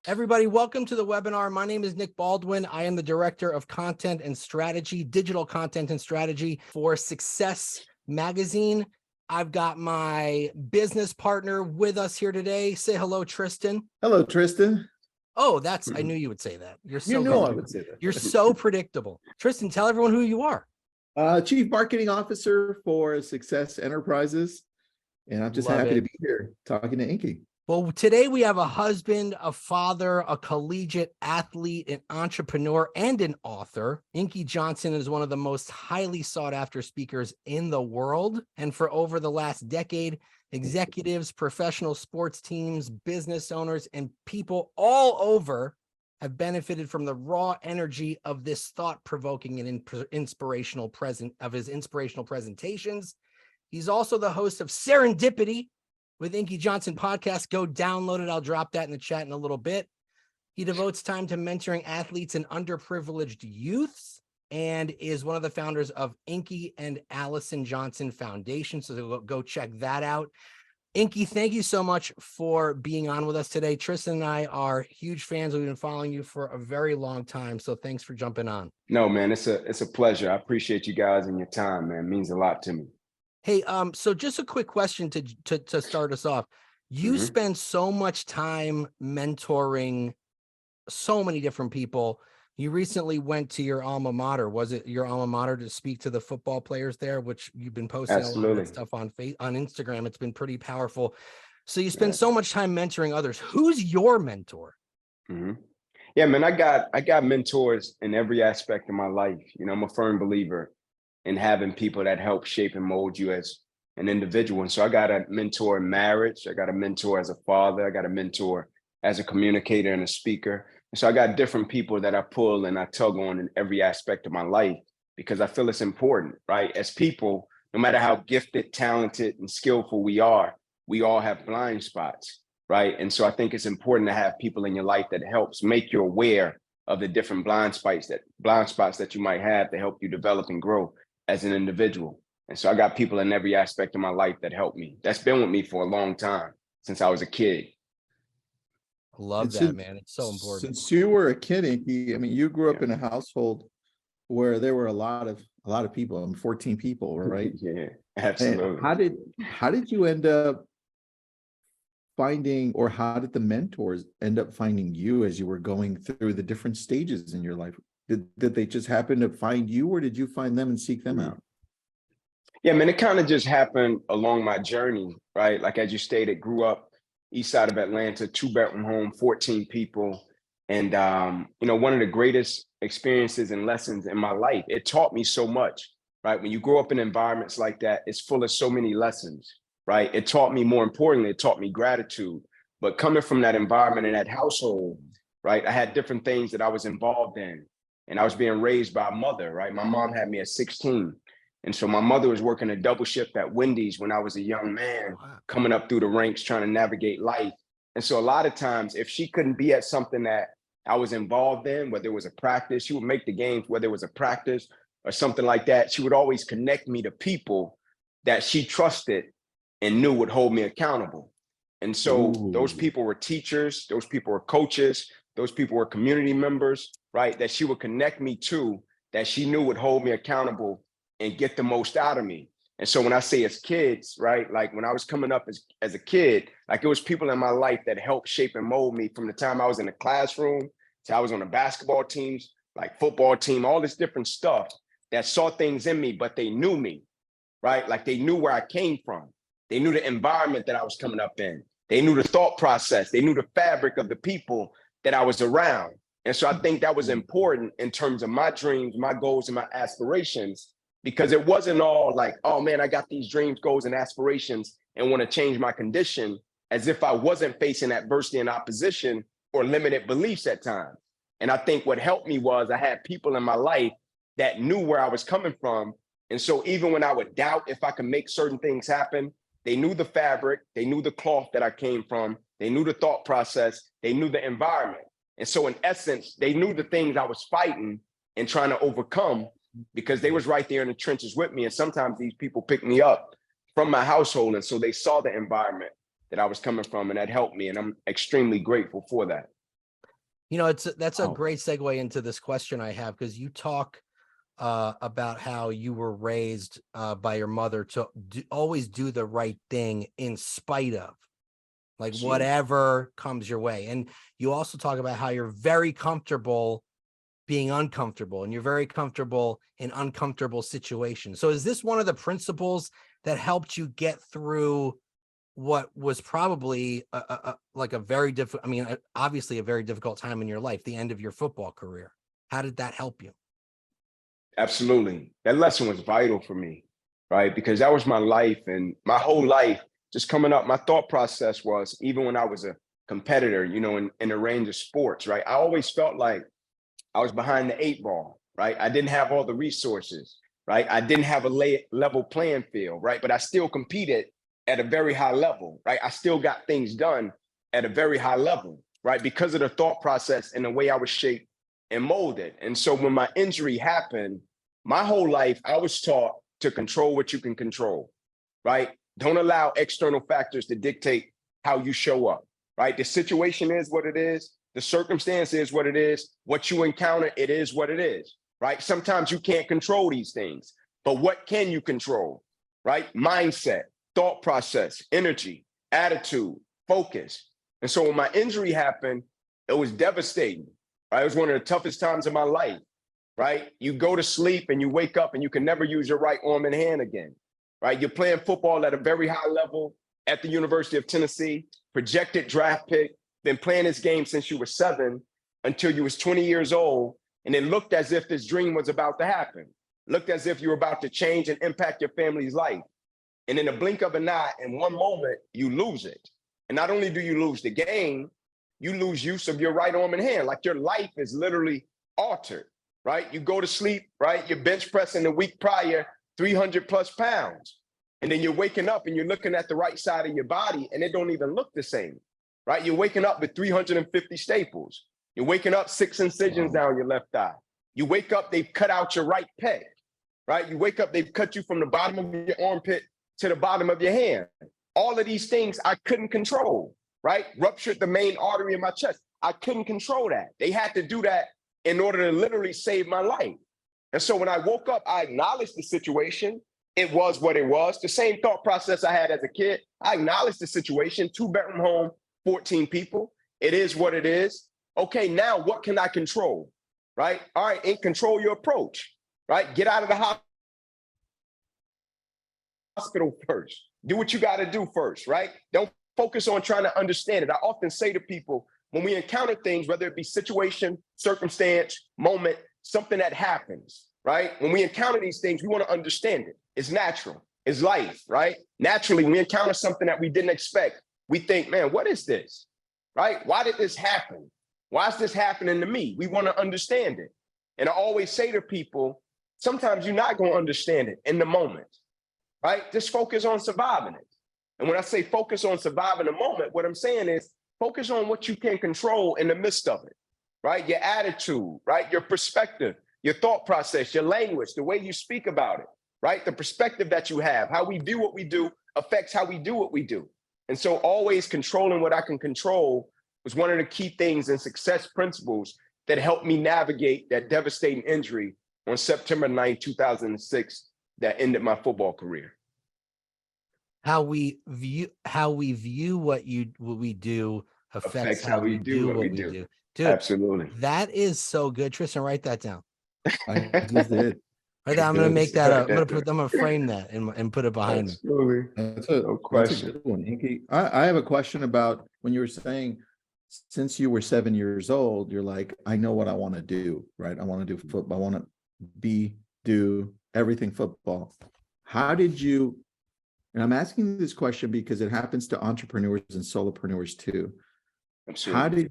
Everybody, welcome to the webinar. My name is Nick Baldwin. I am the Director of Content and Strategy, Digital Content and Strategy for Success Magazine. I've got my business partner with us here today. Say hello, Tristan. Hello, Tristan. Oh, I knew you would say that. You're so You knew good. I would say that. You're so predictable. Tristan, tell everyone who you are. Chief Marketing Officer for Success Enterprises. And I'm just happy to be here talking to Inky. Well, today we have a husband, a father, a collegiate athlete, an entrepreneur, and an author. Inky Johnson is one of the most highly sought after speakers in the world. And for over the last decade, executives, professional sports teams, business owners, and people all over have benefited from the raw energy of this thought-provoking and inspirational presentations. He's also the host of Serendipity with Inky Johnson podcast. Go download it. I'll drop that in the chat in a little bit. He devotes time to mentoring athletes and underprivileged youths and is one of the founders of Inky and Allison Johnson Foundation. So go check that out. Inky, thank you so much for being on with us today. Tristan and I are huge fans. We've been following you for a very long time. So thanks for jumping on. No, man, it's a pleasure. I appreciate you guys and your time, man. It means a lot to me. Hey, so just a quick question to start us off. You spend so much time mentoring so many different people. You recently went to your alma mater. Was it your alma mater to speak to the football players there, which you've been posting a lot of that stuff on Instagram. It's been pretty powerful. So you spend so much time mentoring others. Who's your mentor? Yeah, man, I got mentors in every aspect of my life. You know, I'm a firm believer and having people that help shape and mold you as an individual. And so I got a mentor in marriage. I got a mentor as a father. I got a mentor as a communicator and a speaker. And so I got different people that I pull and I tug on in every aspect of my life because I feel it's important, right? As people, no matter how gifted, talented, and skillful we all have blind spots, right? And so I think it's important to have people in your life that helps make you aware of the different blind spots that you might have to help you develop and grow as an individual. And so I got people in every aspect of my life that help me. That's been with me for a long time, since I was a kid. I love that, man. It's so important. Since you were a kid, Inky, I mean, you grew up in a household where there were a lot of people, 14 people, right? Yeah, absolutely. And how did you end up finding, or how did the mentors end up finding you as you were going through the different stages in your life? Did they just happen to find you, or did you find them and seek them out? Yeah, man, it kind of just happened along my journey, right? Like, as you stated, grew up east side of Atlanta, 2-bedroom home, 14 people. And, you know, one of the greatest experiences and lessons in my life, it taught me so much, right? When you grow up in environments like that, it's full of so many lessons, right? It taught me, more importantly, it taught me gratitude. But coming from that environment and that household, right, I had different things that I was involved in. And I was being raised by a mother, right? My mom had me at 16. And so my mother was working a double shift at Wendy's when I was a young man, coming up through the ranks, trying to navigate life. And so a lot of times, if she couldn't be at something that I was involved in, whether it was a practice, she would make the games, whether it was a practice or something like that, she would always connect me to people that she trusted and knew would hold me accountable. And so those people were teachers, those people were coaches, those people were community members, right? That she would connect me to, that she knew would hold me accountable and get the most out of me. And so when I say as kids, right, like when I was coming up as a kid, like it was people in my life that helped shape and mold me from the time I was in the classroom to I was on the basketball teams, like football team, all this different stuff that saw things in me, but they knew me, right? Like they knew where I came from. They knew the environment that I was coming up in. They knew the thought process. They knew the fabric of the people that I was around. And so I think that was important in terms of my dreams, my goals, and my aspirations, because it wasn't all like, oh man, I got these dreams, goals, and aspirations and want to change my condition, as if I wasn't facing adversity and opposition or limited beliefs at times. And I think what helped me was I had people in my life that knew where I was coming from. And so even when I would doubt if I could make certain things happen, they knew the fabric, they knew the cloth that I came from, they knew the thought process, they knew the environment. And so in essence, they knew the things I was fighting and trying to overcome, because they was right there in the trenches with me. And sometimes these people picked me up from my household. And so they saw the environment that I was coming from, and that helped me. And I'm extremely grateful for that. You know, that's a Wow. great segue into this question I have, because you talk about how you were raised by your mother to always do the right thing in spite of, like, Absolutely. whatever comes your way. And you also talk about how you're very comfortable being uncomfortable, and you're very comfortable in uncomfortable situations. So is this one of the principles that helped you get through what was probably like a very difficult, I mean, obviously a very difficult time in your life, the end of your football career? How did that help you? Absolutely. That lesson was vital for me, right? Because that was my life, and my whole life just coming up. My thought process was, even when I was a competitor, in a range of sports, right? I always felt like I was behind the 8 ball, right? I didn't have all the resources, right? I didn't have a level playing field, right? But I still competed at a very high level, right? I still got things done at a very high level, right? Because of the thought process and the way I was shaped and molded. And so when my injury happened, my whole life, I was taught to control what you can control, right? Don't allow external factors to dictate how you show up, right? The situation is what it is. The circumstance is what it is. What you encounter, it is what it is, right? Sometimes you can't control these things, but what can you control, right? Mindset, thought process, energy, attitude, focus. And so when my injury happened, it was devastating, right? It was one of the toughest times of my life, right? You go to sleep and you wake up and you can never use your right arm and hand again, right? You're playing football at a very high level at the University of Tennessee, projected draft pick, been playing this game since you were 7 until you was 20 years old. And it looked as if this dream was about to happen. Looked as if you were about to change and impact your family's life. And in a blink of an eye, in one moment, you lose it. And not only do you lose the game, you lose use of your right arm and hand. Like, your life is literally altered, right? You go to sleep, right? You're bench pressing the week prior, 300 plus pounds. And then you're waking up and you're looking at the right side of your body and it don't even look the same, right? You're waking up with 350 staples. You're waking up 6 incisions down your left eye. You wake up, they've cut out your right pec, right? You wake up, they've cut you from the bottom of your armpit to the bottom of your hand. All of these things I couldn't control, right? Ruptured the main artery in my chest. I couldn't control that. They had to do that in order to literally save my life. And so when I woke up, I acknowledged the situation. It was what it was. The same thought process I had as a kid. I acknowledged the situation, 2-bedroom home, 14 people. It is what it is. Okay, now what can I control, right? All right, and control your approach, right? Get out of the hospital first. Do what you got to do first, right? Don't focus on trying to understand it. I often say to people, when we encounter things, whether it be situation, circumstance, moment, something that happens, right? When we encounter these things, we want to understand it. It's natural. It's life, right? Naturally, when we encounter something that we didn't expect, we think, man, what is this, right? Why did this happen? Why is this happening to me? We want to understand it. And I always say to people, sometimes you're not going to understand it in the moment, right? Just focus on surviving it. And when I say focus on surviving the moment, what I'm saying is focus on what you can control in the midst of it, right? Your attitude, right? Your perspective, your thought process, your language, the way you speak about it, right? The perspective that you have, how we view what we do affects how we do what we do. And so always controlling what I can control was one of the key things and success principles that helped me navigate that devastating injury on September 9, 2006, that ended my football career. How we view what we do affects how we do what we do. Dude, absolutely. That is so good. Tristan, write that down. I just did. Right, I'm gonna make that up. I'm gonna frame that and put it behind me. Absolutely. That's No a question. good one, Inky. I have a question about when you were saying, since you were 7 years old, you're like, I know what I want to do, right? I want to do football. I want to do everything football. How did you, and I'm asking this question because it happens to entrepreneurs and solopreneurs too. Absolutely.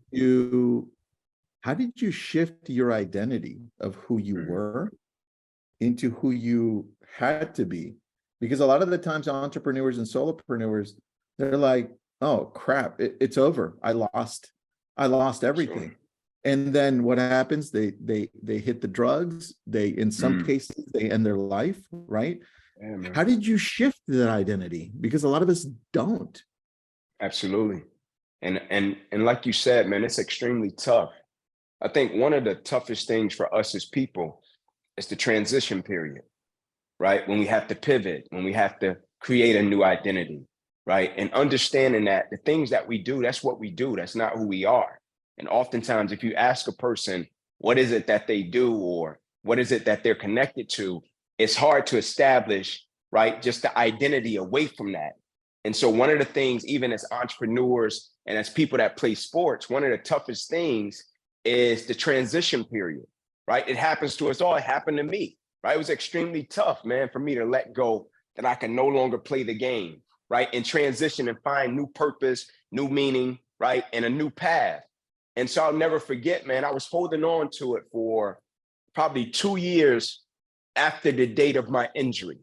How did you shift your identity of who you were into who you had to be? Because a lot of the times entrepreneurs and solopreneurs, they're like, oh crap, it's over. I lost everything. Sure. And then what happens? They hit the drugs. They, in some cases, they end their life, right? Yeah, how did you shift that identity? Because a lot of us don't. Absolutely. And like you said, man, it's extremely tough. I think one of the toughest things for us as people is the transition period, right? When we have to pivot, when we have to create a new identity, right? And understanding that the things that we do, that's what we do. That's not who we are. And oftentimes, if you ask a person, what is it that they do or what is it that they're connected to, it's hard to establish, right? Just the identity away from that. And so one of the things, even as entrepreneurs and as people that play sports, one of the toughest things is the transition period, right? It happens to us all. It happened to me, right? It was extremely tough, man, for me to let go that I can no longer play the game, right? And transition and find new purpose, new meaning, right? And a new path. And so I'll never forget, man, I was holding on to it for probably 2 years after the date of my injury,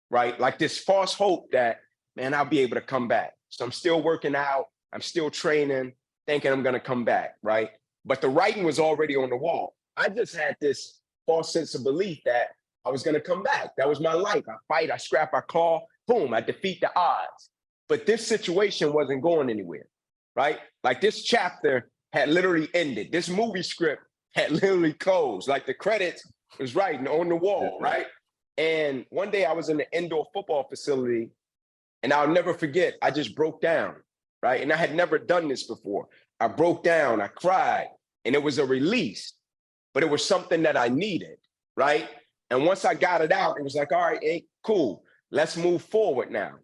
right? Like this false hope that, man, I'll be able to come back. So I'm still working out. I'm still training, thinking I'm going to come back, right? But the writing was already on the wall. I just had this false sense of belief that I was going to come back. That was my life. I fight, I scrap, I claw, boom, I defeat the odds. But this situation wasn't going anywhere, right? Like this chapter had literally ended. This movie script had literally closed. Like the credits was writing on the wall, right? And one day I was in the indoor football facility and I'll never forget, I just broke down, right? And I had never done this before. I broke down, I cried, and it was a release, but it was something that I needed, right? And once I got it out, it was like, all right, hey, cool, let's move forward now.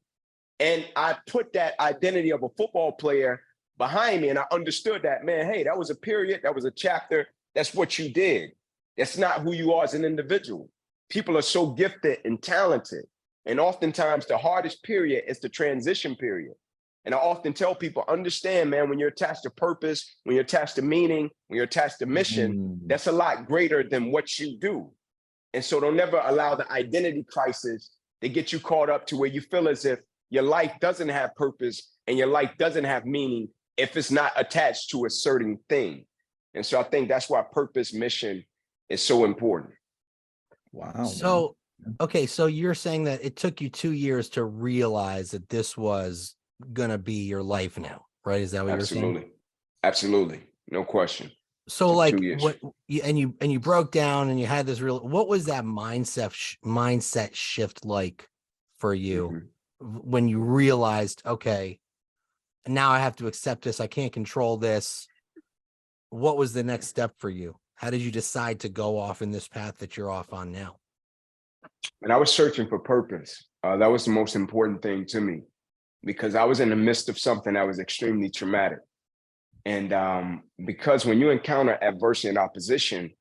And I put that identity of a football player behind me, and I understood that, man, hey, that was a period, that was a chapter, that's what you did. That's not who you are as an individual. People are so gifted and talented. And oftentimes the hardest period is the transition period. And I often tell people, understand, man, when you're attached to purpose, when you're attached to meaning, when you're attached to mission, that's a lot greater than what you do. And so don't never allow the identity crisis to get you caught up to where you feel as if your life doesn't have purpose and your life doesn't have meaning if it's not attached to a certain thing. And so I think that's why purpose, mission is so important. Wow. So, okay, so you're saying that it took you 2 years to realize that this was going to be your life now, right? Is that what you're saying? Absolutely. No question. So like what you broke down and you had this real, what was that mindset shift like for you when you realized, okay, now I have to accept this. I can't control this. What was the next step for you? How did you decide to go off in this path that you're off on now? And I was searching for purpose. That was the most important thing to me because I was in the midst of something that was extremely traumatic. And because when you encounter adversity and opposition,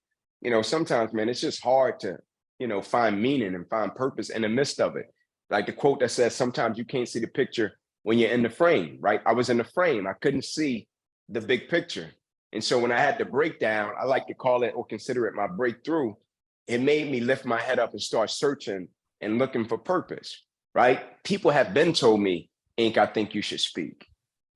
you know, sometimes, man, it's just hard to, you know, find meaning and find purpose in the midst of it. Like the quote that says, sometimes you can't see the picture when you're in the frame, right? I was in the frame. I couldn't see the big picture. And so when I had the breakdown, I like to call it or consider it my breakthrough. It made me lift my head up and start searching and looking for purpose, right? People have been told me, Ink, I think you should speak,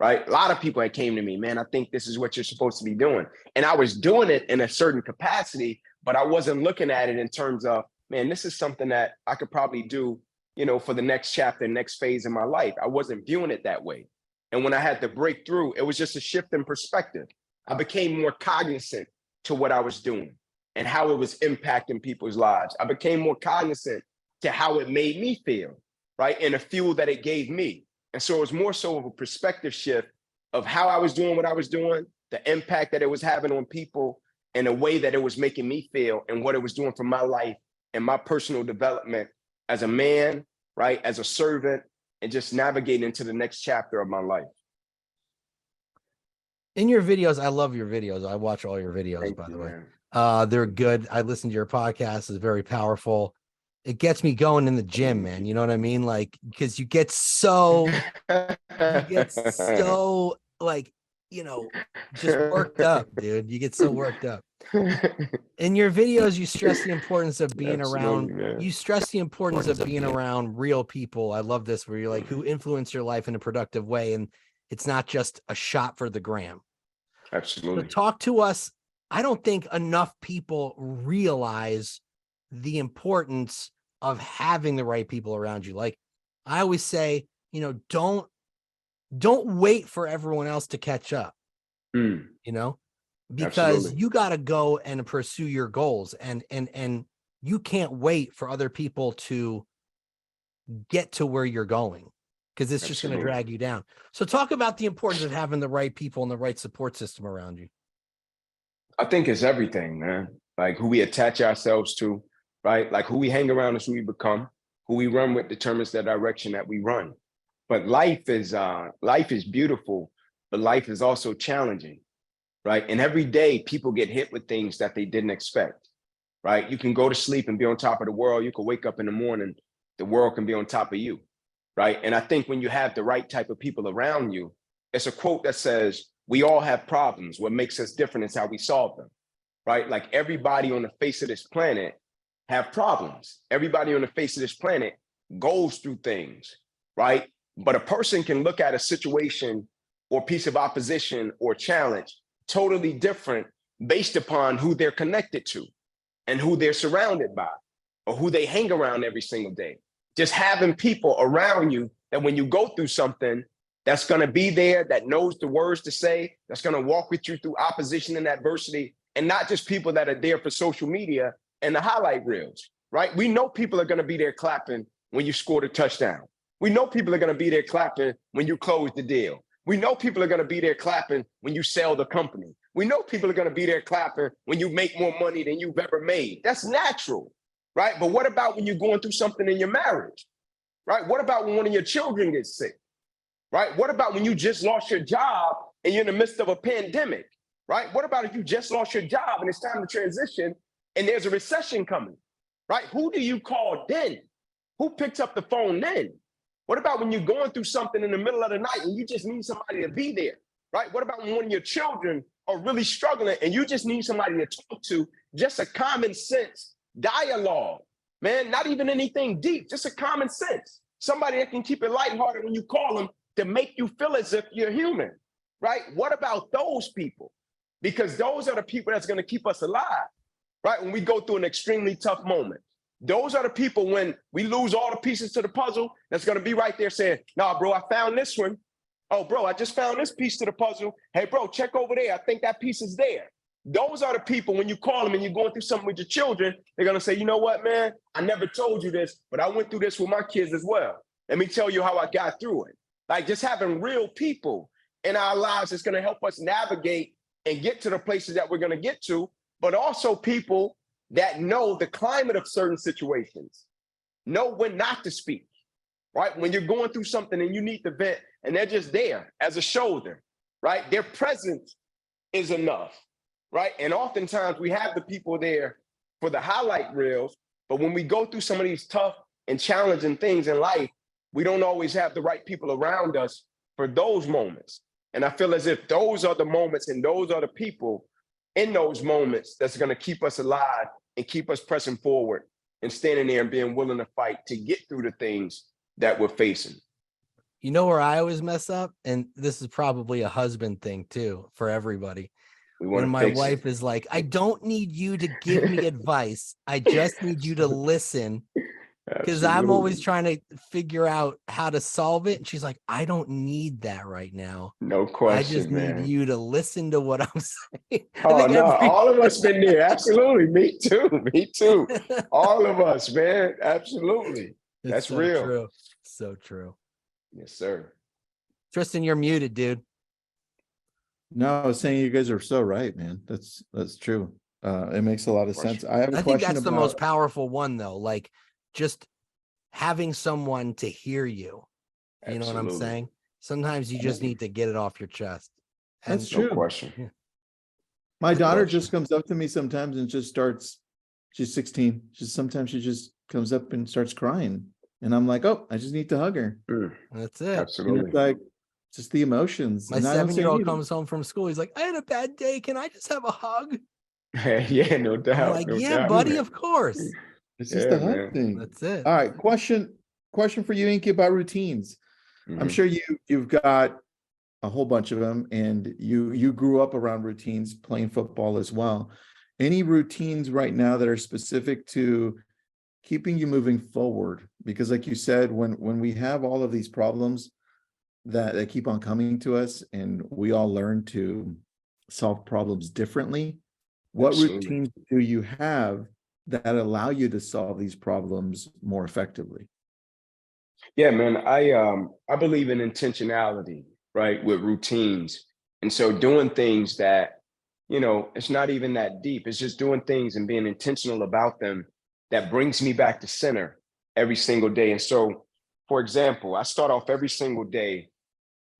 right? A lot of people that came to me, man, I think this is what you're supposed to be doing. And I was doing it in a certain capacity, but I wasn't looking at it in terms of, man, this is something that I could probably do, you know, for the next chapter, next phase in my life. I wasn't viewing it that way. And when I had to break through, it was just a shift in perspective. I became more cognizant to what I was doing and how it was impacting people's lives. I became more cognizant to how it made me feel, right? And the fuel that it gave me. And so it was more so of a perspective shift of how I was doing what I was doing, the impact that it was having on people, and the way that it was making me feel and what it was doing for my life and my personal development as a man, right? As a servant, and just navigating into the next chapter of my life. In your videos, I love your videos. I watch all your videos, by the way. They're good. I listen to your podcast. It's very powerful. It gets me going in the gym, man. You know what I mean? Like, because you get so like, you know, just worked up, dude. You get so worked up. In your videos, you stress the importance of being around. Man. You stress the importance of being around real people. I love this, where you're like, who influence your life in a productive way, and it's not just a shot for the gram. Absolutely. So talk to us. I don't think enough people realize the importance of having the right people around you. Like I always say, you know, don't wait for everyone else to catch up. You know, because Absolutely. you got to go and pursue your goals, and you can't wait for other people to get to where you're going, because it's just going to Absolutely. drag you down. So talk about the importance of having the right people and the right support system around you. I think it's everything, man. Like who we attach ourselves to, right? Like who we hang around is who we become. Who we run with determines the direction that we run. But life is beautiful, but life is also challenging, right? And every day people get hit with things that they didn't expect, right? You can go to sleep and be on top of the world. You can wake up in the morning, the world can be on top of you, right? And I think when you have the right type of people around you, it's a quote that says, we all have problems. What makes us different is how we solve them, right? Like everybody on the face of this planet have problems. Everybody on the face of this planet goes through things, right? But a person can look at a situation or piece of opposition or challenge totally different based upon who they're connected to and who they're surrounded by or who they hang around every single day. Just having people around you that when you go through something, that's going to be there, that knows the words to say, that's going to walk with you through opposition and adversity, and not just people that are there for social media and the highlight reels, right? We know people are going to be there clapping when you scored a touchdown. We know people are going to be there clapping when you close the deal. We know people are going to be there clapping when you sell the company. We know people are going to be there clapping when you make more money than you've ever made. That's natural, right? But what about when you're going through something in your marriage, right? What about when one of your children gets sick, right? What about when you just lost your job and you're in the midst of a pandemic, right? What about if you just lost your job and it's time to transition and there's a recession coming, right? Who do you call then? Who picks up the phone then? What about when you're going through something in the middle of the night and you just need somebody to be there, right? What about when one of your children are really struggling and you just need somebody to talk to, just a common sense dialogue, man, not even anything deep, just a common sense. Somebody that can keep it lighthearted when you call them to make you feel as if you're human, right? What about those people? Because those are the people that's going to keep us alive, right? When we go through an extremely tough moment. Those are the people when we lose all the pieces to the puzzle that's going to be right there saying, nah, bro, I found this one. Oh, bro, I just found this piece to the puzzle. Hey, bro, check over there. I think that piece is there. Those are the people when you call them and you're going through something with your children, they're going to say, you know what, man, I never told you this, but I went through this with my kids as well. Let me tell you how I got through it. Like just having real people in our lives is going to help us navigate and get to the places that we're going to get to, but also people that know the climate of certain situations, know when not to speak, right? When you're going through something and you need to vent and they're just there as a shoulder, right? Their presence is enough, right? And oftentimes we have the people there for the highlight reels, but when we go through some of these tough and challenging things in life, we don't always have the right people around us for those moments. And I feel as if those are the moments and those are the people in those moments that's going to keep us alive and keep us pressing forward and standing there and being willing to fight to get through the things that we're facing. You know where I always mess up? And this is probably a husband thing too for everybody. When my wife is like, I don't need you to give me advice. I just need you to listen. Because I'm always trying to figure out how to solve it. And she's like, I don't need that right now. No question, I just need you to listen to what I'm saying. Oh, no, all of us been there. Absolutely. Me too. Me too. All of us, man. Absolutely. That's so real. True. So true. Yes, sir. Tristan, you're muted, dude. No, I was saying you guys are so right, man. That's true. It makes a lot of sense. I have a I think question that's about the most powerful one, though. Like just having someone to hear you. You know what I'm saying? Sometimes you just need to get it off your chest. And That's true. No question. Yeah. My daughter just comes up to me sometimes and just starts, she's 16. Sometimes she just comes up and starts crying. And I'm like, oh, I just need to hug her. That's it. Absolutely. And it's like just the emotions. My 7-year-old comes home from school. He's like, I had a bad day. Can I just have a hug? Yeah, no doubt. I'm like, yeah, buddy, of course. It's just the hug thing. That's it. All right. Question for you, Inky, about routines. I'm sure you've got a whole bunch of them, and you grew up around routines playing football as well. Any routines right now that are specific to keeping you moving forward? Because like you said, when we have all of these problems that keep on coming to us and we all learn to solve problems differently. What Absolutely. routines do you have that allow you to solve these problems more effectively? Yeah, man, I believe in intentionality, right, with routines. And so doing things that, it's not even that deep. It's just doing things and being intentional about them that brings me back to center every single day. And so, for example, I start off every single day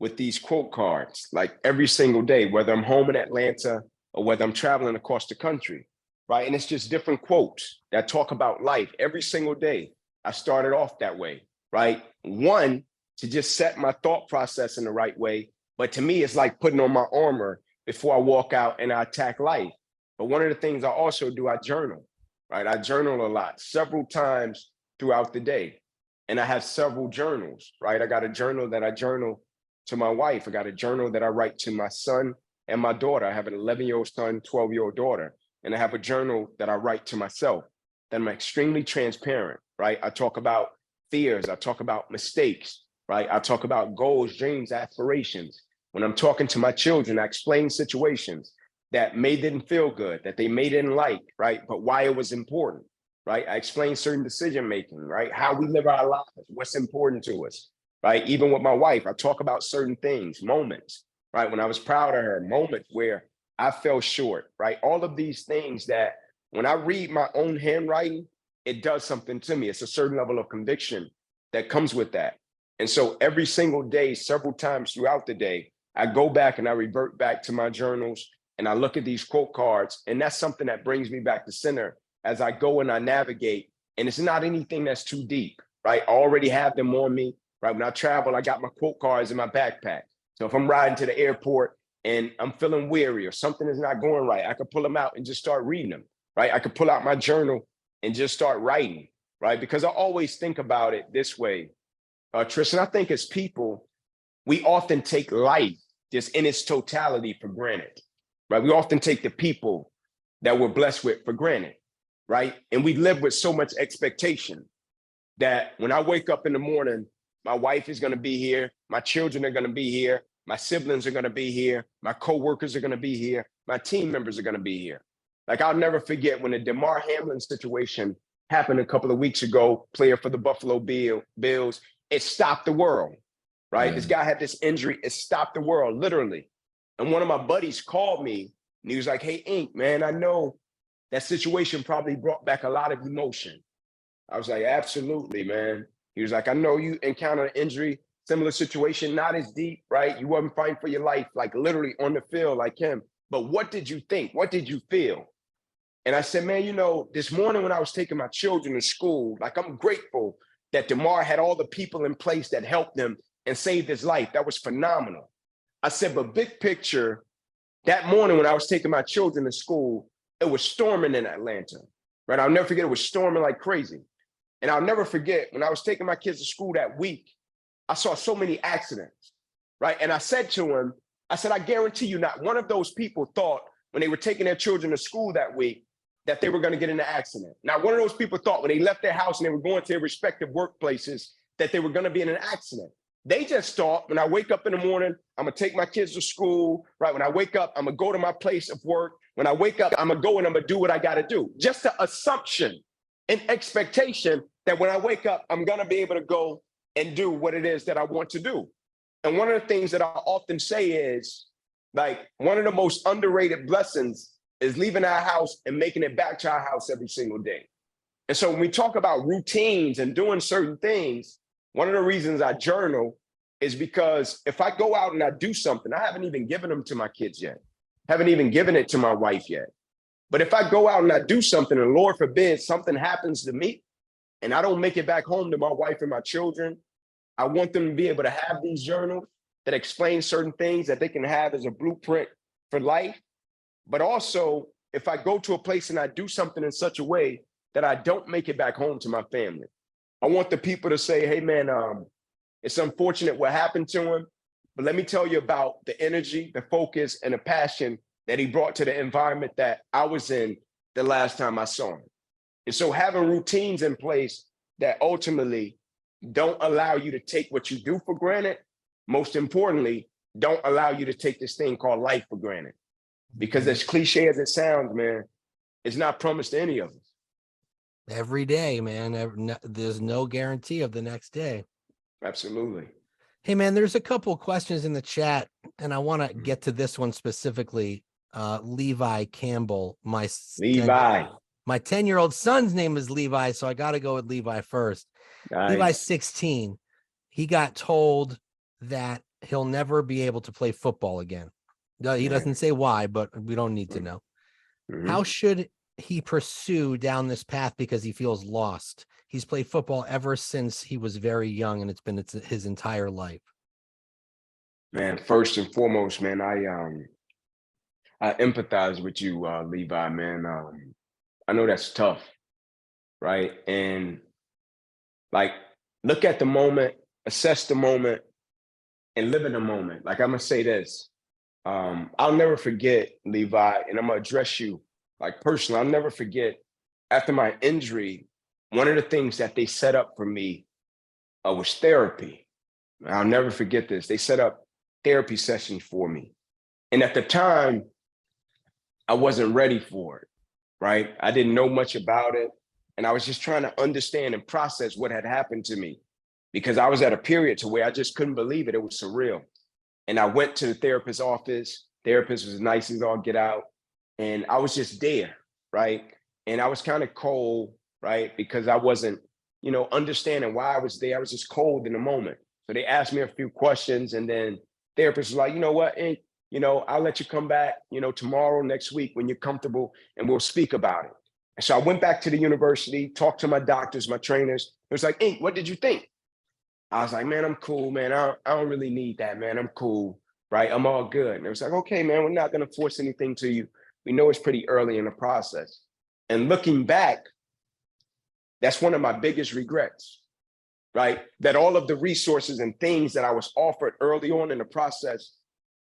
with these quote cards, like every single day, whether I'm home in Atlanta or whether I'm traveling across the country, right? And it's just different quotes that talk about life every single day. I started off that way, right? One, to just set my thought process in the right way. But to me, it's like putting on my armor before I walk out and I attack life. But one of the things I also do, I journal, right? I journal a lot, several times throughout the day. And I have several journals, right? I got a journal that I journal to my wife. I got a journal that I write to my son and my daughter. I have an 11-year-old son, 12-year-old daughter. And I have a journal that I write to myself. That I'm extremely transparent, right? I talk about fears. I talk about mistakes, right? I talk about goals, dreams, aspirations. When I'm talking to my children, I explain situations that may didn't feel good, that they may didn't like, right? But why it was important, right? I explain certain decision making, right? How we live our lives, what's important to us, right? Even with my wife, I talk about certain things, moments, right? When I was proud of her, moments where I fell short, right? All of these things that when I read my own handwriting, it does something to me. It's a certain level of conviction that comes with that. And so every single day, several times throughout the day, I go back and I revert back to my journals and I look at these quote cards. And that's something that brings me back to center as I go and I navigate. And it's not anything that's too deep, right? I already have them on me, right? When I travel, I got my quote cards in my backpack. So if I'm riding to the airport and I'm feeling weary or something is not going right, I could pull them out and just start reading them, right? I could pull out my journal and just start writing, right? Because I always think about it this way, Tristan. I think as people, we often take life just in its totality for granted, right? We often take the people that we're blessed with for granted, right? And we live with so much expectation that when I wake up in the morning, my wife is going to be here, my children are going to be here, my siblings are going to be here, my coworkers are going to be here, my team members are going to be here. Like I'll never forget when the DeMar Hamlin situation happened a couple of weeks ago, player for the Buffalo Bills, it stopped the world, right? Yeah. This guy had this injury, it stopped the world, literally. And one of my buddies called me and he was like, hey, Ink, man, I know that situation probably brought back a lot of emotion. I was like, absolutely, man. He was like, I know you encountered an injury, similar situation, not as deep, right? You wasn't fighting for your life, like literally on the field like him. But what did you think? What did you feel? And I said, man, this morning when I was taking my children to school, like I'm grateful that DeMar had all the people in place that helped him and saved his life. That was phenomenal. I said, but big picture, that morning when I was taking my children to school, it was storming in Atlanta, right? I'll never forget, it was storming like crazy. And I'll never forget when I was taking my kids to school that week, I saw so many accidents, right? And I said to him, I said, I guarantee you not one of those people thought when they were taking their children to school that week that they were going to get in an accident. Now, one of those people thought when they left their house and they were going to their respective workplaces that they were going to be in an accident. They just thought when I wake up in the morning, I'm going to take my kids to school, right? When I wake up, I'm going to go to my place of work. When I wake up, I'm going to go and I'm going to do what I got to do. Just the assumption and expectation that when I wake up, I'm going to be able to go and do what it is that I want to do. And one of the things that I often say is, like, one of the most underrated blessings is leaving our house and making it back to our house every single day. And so when we talk about routines and doing certain things, one of the reasons I journal is because if I go out and I do something, I haven't even given them to my kids yet, haven't even given it to my wife yet. But if I go out and I do something and Lord forbid something happens to me and I don't make it back home to my wife and my children, I want them to be able to have these journals that explain certain things that they can have as a blueprint for life. But also, if I go to a place and I do something in such a way that I don't make it back home to my family, I want the people to say, hey, man, it's unfortunate what happened to him, but let me tell you about the energy, the focus, and the passion that he brought to the environment that I was in the last time I saw him. And so having routines in place that ultimately don't allow you to take what you do for granted, most importantly, don't allow you to take this thing called life for granted. Because as cliche as it sounds, man, it's not promised to any of us. Every day, man. There's no guarantee of the next day. Absolutely. Hey, man, there's a couple questions in the chat, and I want to get to this one specifically. Levi Campbell, my 10-year-old son's name is Levi, so I got to go with Levi first. Nice. Levi's 16. He got told that he'll never be able to play football again. No, he doesn't say why, but we don't need to know. How should he pursue down this path because he feels lost? He's played football ever since he was very young, and it's been his entire life. Man, first and foremost, man, I empathize with you, Levi, man. I know that's tough, right? And like, look at the moment, assess the moment, and live in the moment. Like, I'm gonna say this. I'll never forget, Levi, and I'm gonna address you like personally. I'll never forget, after my injury, one of the things that they set up for me was therapy. I'll never forget this. They set up therapy sessions for me. And at the time, I wasn't ready for it, right? I didn't know much about it. And I was just trying to understand and process what had happened to me, because I was at a period to where I just couldn't believe it. It was surreal. And I went to the therapist's office. Therapist was nice as all get out. And I was just there, right? And I was kind of cold, right? Because I wasn't, understanding why I was there. I was just cold in the moment. So they asked me a few questions, and then therapist was like, you know what, Ink, I'll let you come back, tomorrow, next week when you're comfortable, and we'll speak about it. And so I went back to the university, talked to my doctors, my trainers. It was like, Ink, what did you think? I was like, man, I'm cool, man. I don't really need that, man. I'm cool, right? I'm all good. And it was like, okay, man, we're not going to force anything to you. We know it's pretty early in the process. And looking back, that's one of my biggest regrets, right? That all of the resources and things that I was offered early on in the process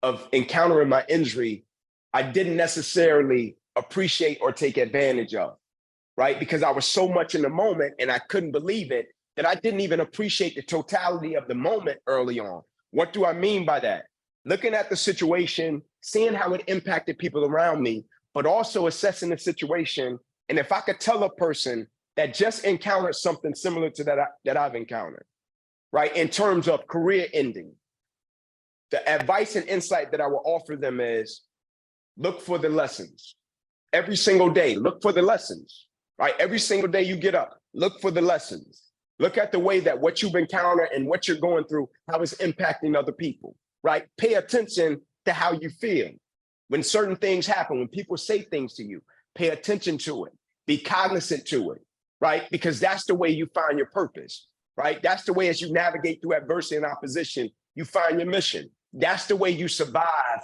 of encountering my injury, I didn't necessarily appreciate or take advantage of, right? Because I was so much in the moment and I couldn't believe it, that I didn't even appreciate the totality of the moment early on. What do I mean by that? Looking at the situation, seeing how it impacted people around me, but also assessing the situation. And if I could tell a person that just encountered something similar to that I've encountered, right? In terms of career ending, the advice and insight that I will offer them is look for the lessons. Every single day, look for the lessons, right? Every single day you get up, look for the lessons. Look at the way that what you've encountered and what you're going through, how it's impacting other people, right? Pay attention to how you feel. When certain things happen, when people say things to you, pay attention to it, be cognizant to it, right? Because that's the way you find your purpose, right? That's the way as you navigate through adversity and opposition, you find your mission. That's the way you survive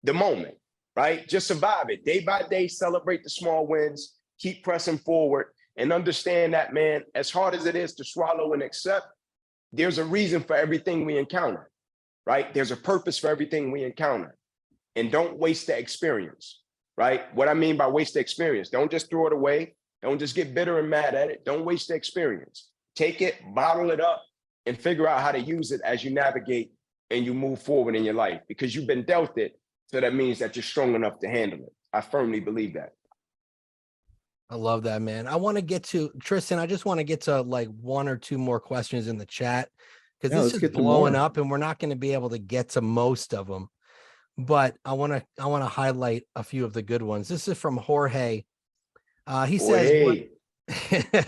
the moment, right? Just survive it. Day by day, celebrate the small wins, keep pressing forward, and understand that, man, as hard as it is to swallow and accept, there's a reason for everything we encounter, right? There's a purpose for everything we encounter. And don't waste the experience, right? What I mean by waste the experience, don't just throw it away. Don't just get bitter and mad at it. Don't waste the experience. Take it, bottle it up, and figure out how to use it as you navigate and you move forward in your life, because you've been dealt it. So that means that you're strong enough to handle it. I firmly believe that. I love that, man. I want to get to Tristan. I just want to get to like one or two more questions in the chat, because this is blowing up and we're not going to be able to get to most of them. But I want to highlight a few of the good ones. This is from Jorge. He says,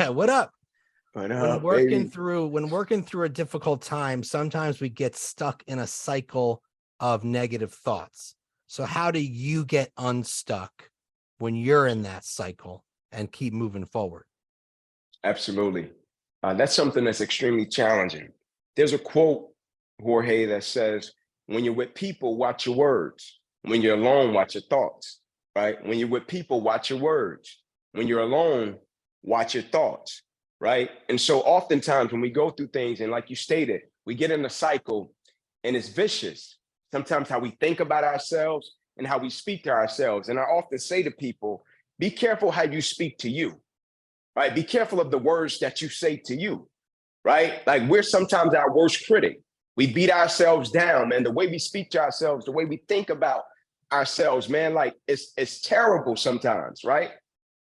what up? When working through a difficult time, sometimes we get stuck in a cycle of negative thoughts. So how do you get unstuck when you're in that cycle and keep moving forward? Absolutely. That's something that's extremely challenging. There's a quote, Jorge, that says, when you're with people, watch your words. When you're alone, watch your thoughts, right? When you're with people, watch your words. When you're alone, watch your thoughts, right? And so oftentimes when we go through things, and like you stated, we get in a cycle and it's vicious. Sometimes how we think about ourselves and how we speak to ourselves. And I often say to people, be careful how you speak to you, right? Be careful of the words that you say to you, right? Like, we're sometimes our worst critic. We beat ourselves down, man. The way we speak to ourselves, the way we think about ourselves, man. Like it's terrible sometimes, right?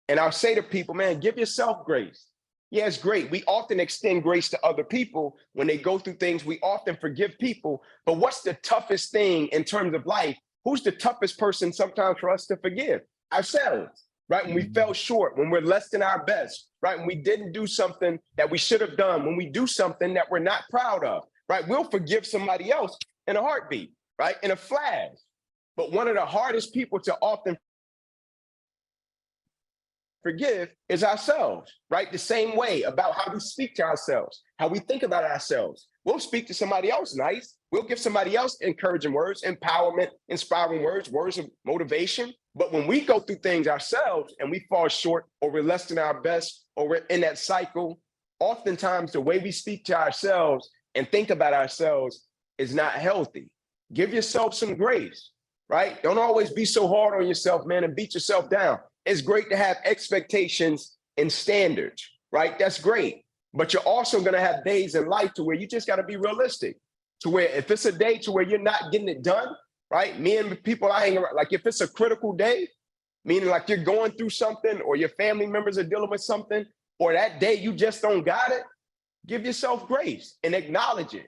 And I'll say to people, man, give yourself grace. Yeah, it's great. We often extend grace to other people when they go through things. We often forgive people. But what's the toughest thing in terms of life? Who's the toughest person sometimes for us to forgive? Ourselves, right? When we fell short, when we're less than our best, right? When we didn't do something that we should have done, when we do something that we're not proud of, right? We'll forgive somebody else in a heartbeat, right? In a flash. But one of the hardest people to often forgive is ourselves, right? The same way about how we speak to ourselves, how we think about ourselves. We'll speak to somebody else nice. We'll give somebody else encouraging words, empowerment, inspiring words, words of motivation. But when we go through things ourselves and we fall short, or we're less than our best, or we're in that cycle, oftentimes the way we speak to ourselves and think about ourselves is not healthy. Give yourself some grace, right? Don't always be so hard on yourself, man, and beat yourself down. It's great to have expectations and standards, right? That's great. But you're also going to have days in life to where you just got to be realistic, to where if it's a day to where you're not getting it done, right? Me and the people I hang around, like if it's a critical day, meaning like you're going through something or your family members are dealing with something, or that day you just don't got it, give yourself grace and acknowledge it.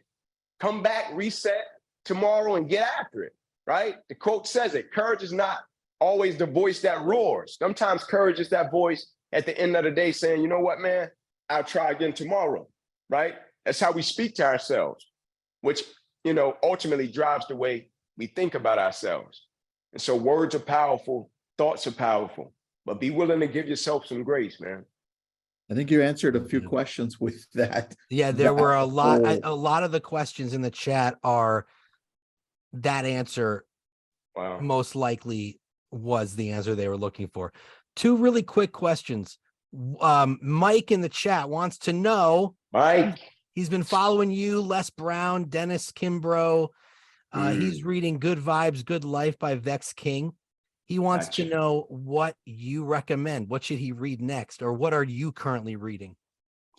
Come back, reset tomorrow and get after it, right? The quote says it, courage is not always the voice that roars. Sometimes courage is that voice at the end of the day saying, you know what, man, I'll try again tomorrow, right? That's how we speak to ourselves, which, you know, ultimately drives the way we think about ourselves. And so words are powerful, thoughts are powerful, but be willing to give yourself some grace, man. I think you answered a few questions with that. Yeah, there were a lot of the questions in the chat are that answer. Wow. Most likely was the answer they were looking for. Two really quick questions. Mike in the chat wants to know, Mike, he's been following you, Les Brown, Dennis Kimbrough. He's reading Good Vibes, Good Life by Vex King. He wants to know what you recommend. What should he read next? Or what are you currently reading?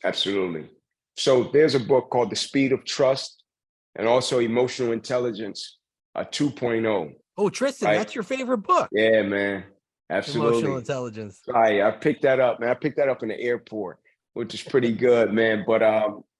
Absolutely. So there's a book called The Speed of Trust and also Emotional Intelligence 2.0. Oh, Tristan, right? That's your favorite book. Yeah, man. Absolutely. Emotional Intelligence. I picked that up, man. I picked that up in the airport, which is pretty good, man. But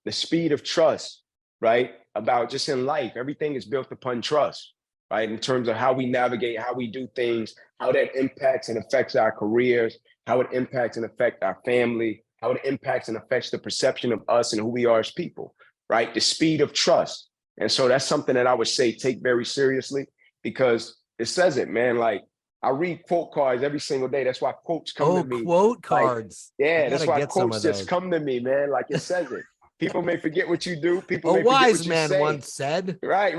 The Speed of Trust, right? About just in life, everything is built upon trust, right? In terms of how we navigate, how we do things, how that impacts and affects our careers, how it impacts and affects our family, how it impacts and affects the perception of us and who we are as people, right? The speed of trust. And so that's something that I would say take very seriously, because it says it, man. Like, I read quote cards every single day. That's why quotes come to me. Quote cards. Like, yeah, that's why quotes just come to me, man. Like it says it. People may forget what you do. People may forget what you say. A wise man once said. Right.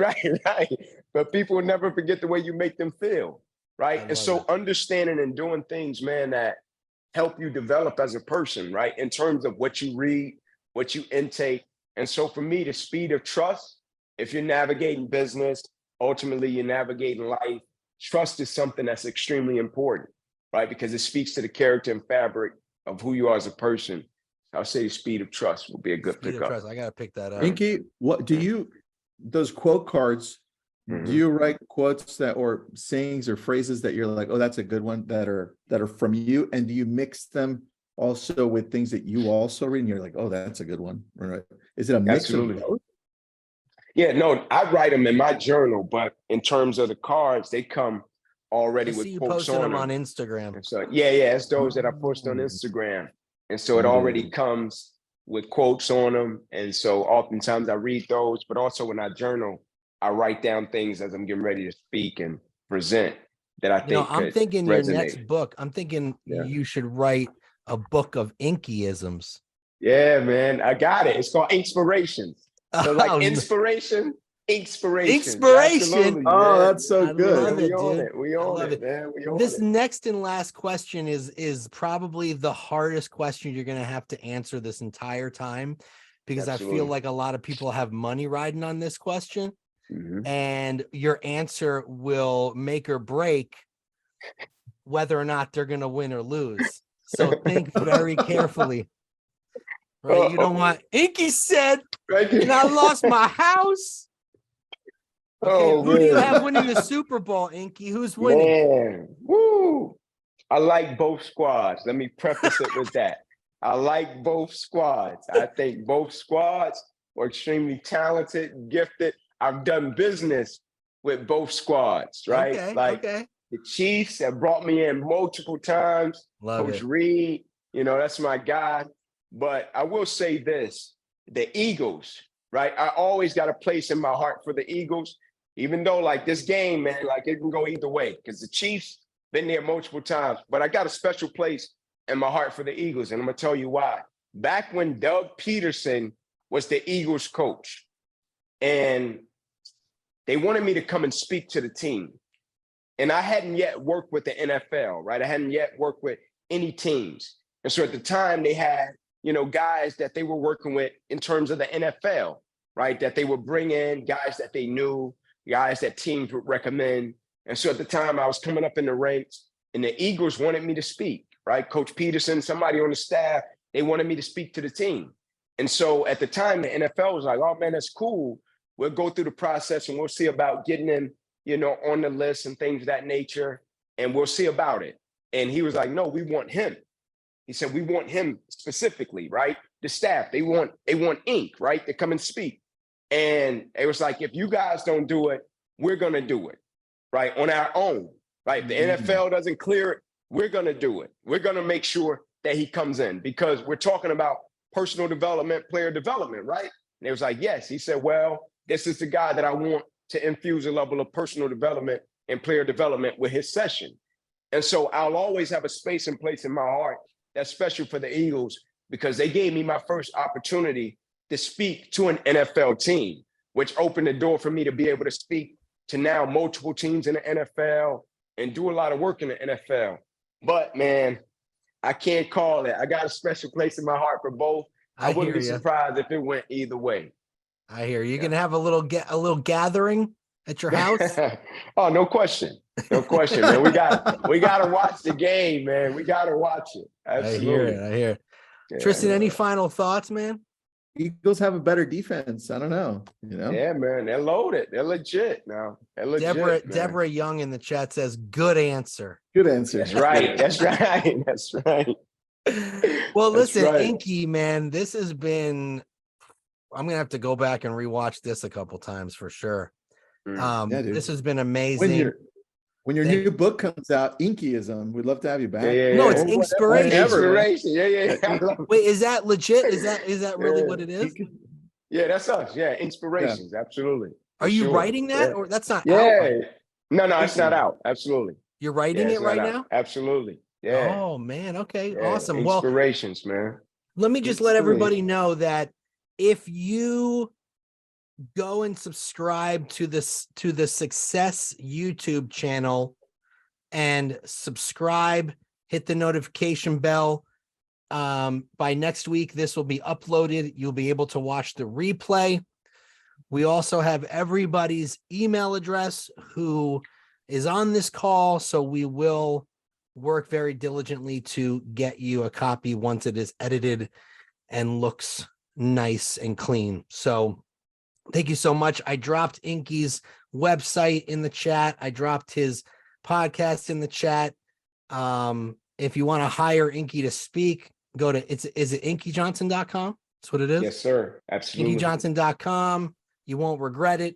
But people will never forget the way you make them feel, right? And so understanding and doing things, man, that help you develop as a person, right? In terms of what you read, what you intake. And so for me, the speed of trust, if you're navigating business, ultimately you're navigating life, trust is something that's extremely important, right? Because it speaks to the character and fabric of who you are as a person. I'll say the speed of trust will be a good pickup. I got to pick that up. Inky, what do you, those quote cards, do you write quotes that, or sayings or phrases that you're like, oh, that's a good one, that are from you? And do you mix them also with things that you also read and you're like, oh, that's a good one? Right? Is it a mix of both? Yeah, no, I write them in my journal, but in terms of the cards, they come already with you quotes posted on them them on Instagram. And so it's those that I post on Instagram. And so it already comes with quotes on them. And so oftentimes I read those, but also when I journal, I write down things as I'm getting ready to speak and present that I think I'm thinking resonate. Your next book, I'm thinking you should write a book of Inkyisms. Yeah, man, I got it. It's called Inspirations. So like inspiration. Absolutely, oh, that's so good. We own it, man. This next and last question is probably the hardest question you're going to have to answer this entire time, because I feel like a lot of people have money riding on this question, and your answer will make or break whether or not they're going to win or lose. So think very carefully. Right? You don't want, Inky said, and I lost my house. Okay, Oh, who do you man. have winning the Super Bowl, Inky? Who's winning? Man, woo! I like both squads. Let me preface it with that. I like both squads. I think both squads are extremely talented, gifted. I've done business with both squads, right? Okay, Like okay. the Chiefs have brought me in multiple times. Love Coach it. Reed, that's my guy. But I will say this, the Eagles, right? I always got a place in my heart for the Eagles, even though like this game, man, like it can go either way because the Chiefs been there multiple times, but I got a special place in my heart for the Eagles. And I'm going to tell you why. Back when Doug Peterson was the Eagles coach and they wanted me to come and speak to the team. And I hadn't yet worked with the NFL, right? I hadn't yet worked with any teams. And so at the time they had, guys that they were working with in terms of the NFL, right? That they would bring in guys that they knew, guys that teams would recommend. And so at the time I was coming up in the ranks and the Eagles wanted me to speak, right? Coach Peterson, somebody on the staff, they wanted me to speak to the team. And so at the time, the NFL was like, oh man, that's cool. We'll go through the process and we'll see about getting him, on the list and things of that nature. And we'll see about it. And he was like, no, we want him. He said, we want him specifically, right? The staff, they want Ink, right? To come and speak. And it was like, if you guys don't do it, we're going to do it, right? On our own, right? If the NFL doesn't clear it, we're going to do it. We're going to make sure that he comes in because we're talking about personal development, player development, right? And it was like, yes. He said, well, this is the guy that I want to infuse a level of personal development and player development with his session. And so I'll always have a space and place in my heart that's special for the Eagles because they gave me my first opportunity to speak to an NFL team, which opened the door for me to be able to speak to now multiple teams in the NFL and do a lot of work in the NFL. But man, I can't call it. I got a special place in my heart for both. I wouldn't be surprised if it went either way. I hear you. You can have a little gathering at your house. Oh, no question. No question, man. We got to watch the game, man. We got to watch it. Absolutely. I hear it. Yeah, Tristan, any final thoughts, man? Eagles have a better defense. I don't know. Yeah, man. They're loaded. They're legit now. They're legit. Deborah Young in the chat says, good answer. Good answer. That's right. That's right. That's right. Well, listen, right. Inky, man, this has been, I'm going to have to go back and rewatch this a couple times for sure. This has been amazing. When your new book comes out, Inkyism, we'd love to have you back. No, it's inspiration. Inspiration. Yeah. Wait, is that legit? Is that really what it is? Yeah, that's us. Yeah, inspirations. Yeah. Absolutely. Are you writing that, or that's not? Yeah. Out? No, it's not out. Absolutely. You're writing it right now? Absolutely. Yeah. Oh man. Okay. Yeah. Awesome. Inspirations, man. Let me just let everybody know that if you go and subscribe to the Success YouTube channel and subscribe, hit the notification bell. By next week, this will be uploaded. You'll be able to watch the replay. We also have everybody's email address who is on this call, so we will work very diligently to get you a copy once it is edited and looks nice and clean. So thank you so much. I dropped Inky's website in the chat. I dropped his podcast in the chat. If you want to hire Inky to speak, go to is it inkyjohnson.com? That's what it is. Yes, sir. Absolutely. inkyjohnson.com. You won't regret it.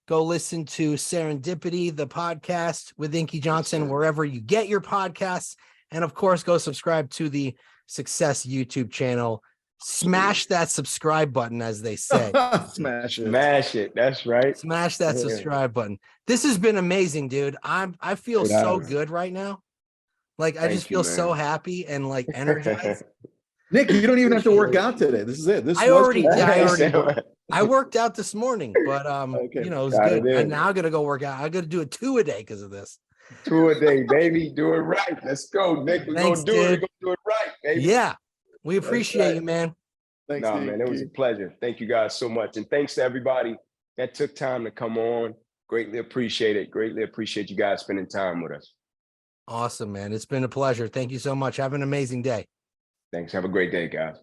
Go listen to Serendipity, the podcast with Inky Johnson, wherever you get your podcasts. And of course, go subscribe to the Success YouTube channel. Smash that subscribe button, as they say. Smash it. That's right. Smash that subscribe button. This has been amazing, dude. I feel so good right now. Like I just feel so happy and like energized. Nick, you don't even have to work out today. This is it. I worked out this morning, but it was good. And now I'm gonna go work out. I'm gonna do a 2 a day because of this. 2 a day, baby. Do it right. Let's go, Nick. We're gonna do it right, baby. Yeah. We appreciate you, man. Thanks, man. It was a pleasure. Thank you guys so much. And thanks to everybody that took time to come on. Greatly appreciate it. Greatly appreciate you guys spending time with us. Awesome, man. It's been a pleasure. Thank you so much. Have an amazing day. Thanks. Have a great day, guys.